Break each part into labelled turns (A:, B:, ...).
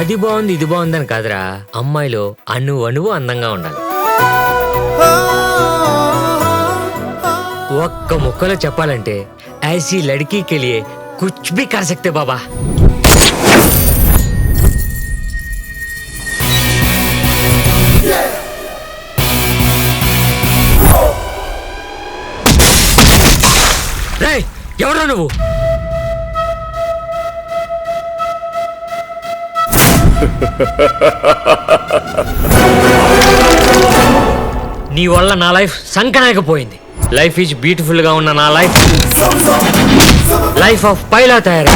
A: అది బాగుంది ఇది బాగుందని కాదురా, అమ్మాయిలో అణువు అందంగా ఉండాలి. ఒక్క ముక్కలో చెప్పాలంటే ऐसी लड़की के लिए कुछ भी कर सकते बाबा. రేయ్, ఎవరా నువ్వు? నీ వల్ల నా లైఫ్ సంకనాకపోయింది. లైఫ్ ఈజ్ బ్యూటిఫుల్ గా ఉన్న నా లైఫ్ ఆఫ్ పైలా తయారై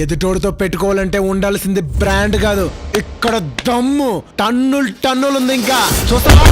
B: ఎదుటోడితో పెట్టుకోవాలంటే ఉండాల్సింది బ్రాండ్ కాదు, ఇక్కడ దమ్ము టన్నులు ఉంది. ఇంకా చూస్తావా?